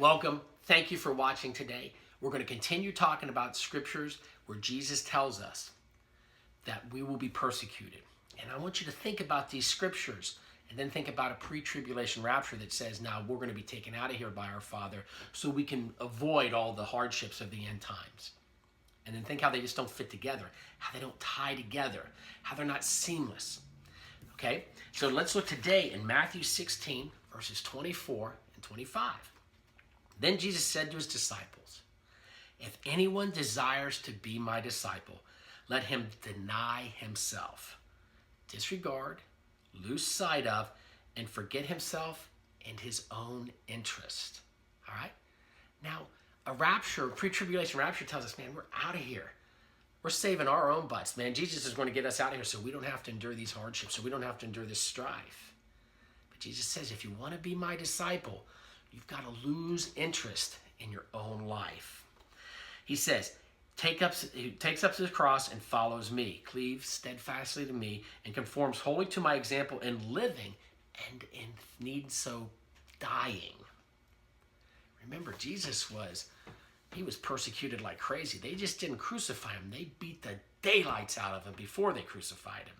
Welcome. Thank you for watching today. We're going to continue talking about scriptures where Jesus tells us that we will be persecuted. And I want you to think about these scriptures and then think about a pre-tribulation rapture that says, now we're going to be taken out of here by our Father so we can avoid all the hardships of the end times. And then think how they just don't fit together, how they don't tie together, how they're not seamless. Okay? So let's look today in Matthew 16, verses 24 and 25. Then Jesus said to his disciples, "If anyone desires to be my disciple, let him deny himself, disregard, lose sight of, and forget himself and his own interest." All right? Now, a rapture, pre-tribulation rapture tells us, man, we're out of here. We're saving our own butts, man. Jesus is going to get us out of here so we don't have to endure these hardships, so we don't have to endure this strife. But Jesus says, if you want to be my disciple, you've got to lose interest in your own life. He says, he takes up his cross and follows me, cleaves steadfastly to me, and conforms wholly to my example in living and in need so dying. Remember, Jesus was persecuted like crazy. They just didn't crucify him. They beat the daylights out of him before they crucified him.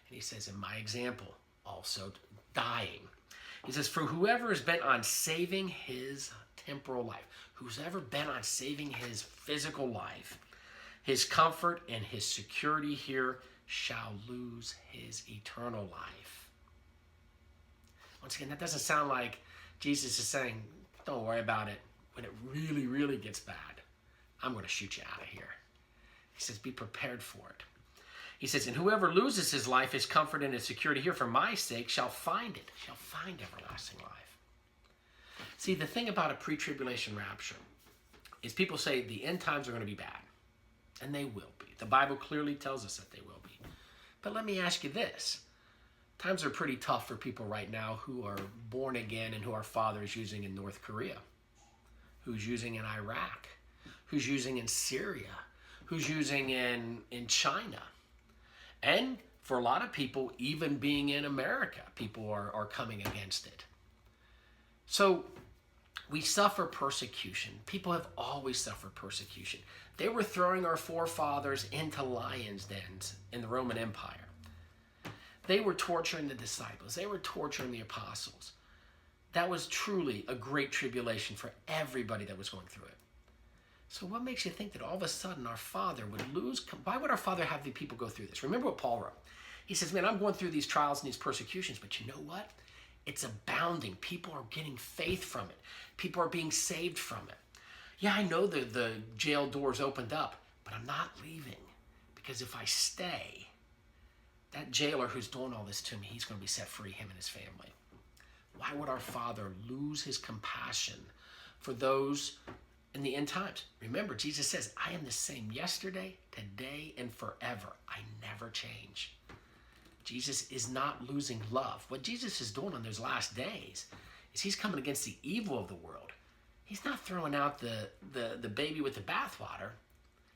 And he says, in my example, also dying. He says, for whoever is bent on saving his temporal life, who's ever bent on saving his physical life, his comfort and his security here shall lose his eternal life. Once again, that doesn't sound like Jesus is saying, don't worry about it. When it really, really gets bad, I'm going to shoot you out of here. He says, be prepared for it. He says, and whoever loses his life, his comfort, and his security here for my sake shall find it, shall find everlasting life. See, the thing about a pre-tribulation rapture is people say the end times are going to be bad. And they will be. The Bible clearly tells us that they will be. But let me ask you this. Times are pretty tough for people right now who are born again and who our Father is using in North Korea, who's using in Iraq, who's using in Syria, who's using in China. And for a lot of people, even being in America, people are coming against it. So we suffer persecution. People have always suffered persecution. They were throwing our forefathers into lions' dens in the Roman Empire. They were torturing the disciples. They were torturing the apostles. That was truly a great tribulation for everybody that was going through it. So what makes you think that all of a sudden our Father would lose? Why would our Father have the people go through this? Remember what Paul wrote. He says, man, I'm going through these trials and these persecutions, but you know what? It's abounding. People are getting faith from it. People are being saved from it. Yeah, I know the jail doors opened up, but I'm not leaving. Because if I stay, that jailer who's doing all this to me, he's going to be set free, him and his family. Why would our Father lose his compassion for those in the end times? Remember, Jesus says, I am the same yesterday, today, and forever. I never change. Jesus is not losing love. What Jesus is doing on those last days is he's coming against the evil of the world. He's not throwing out the baby with the bathwater.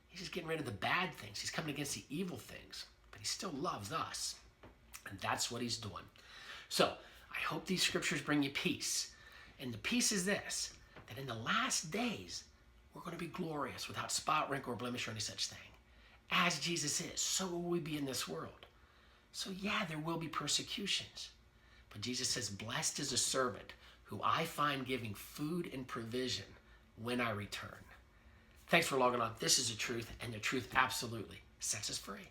He's just getting rid of the bad things. He's coming against the evil things. But he still loves us. And that's what he's doing. So I hope these scriptures bring you peace. And the peace is this, that in the last days, we're going to be glorious without spot, wrinkle, or blemish, or any such thing. As Jesus is, so will we be in this world. So yeah, there will be persecutions. But Jesus says, blessed is a servant who I find giving food and provision when I return. Thanks for logging on. This is the truth, and the truth absolutely sets us free.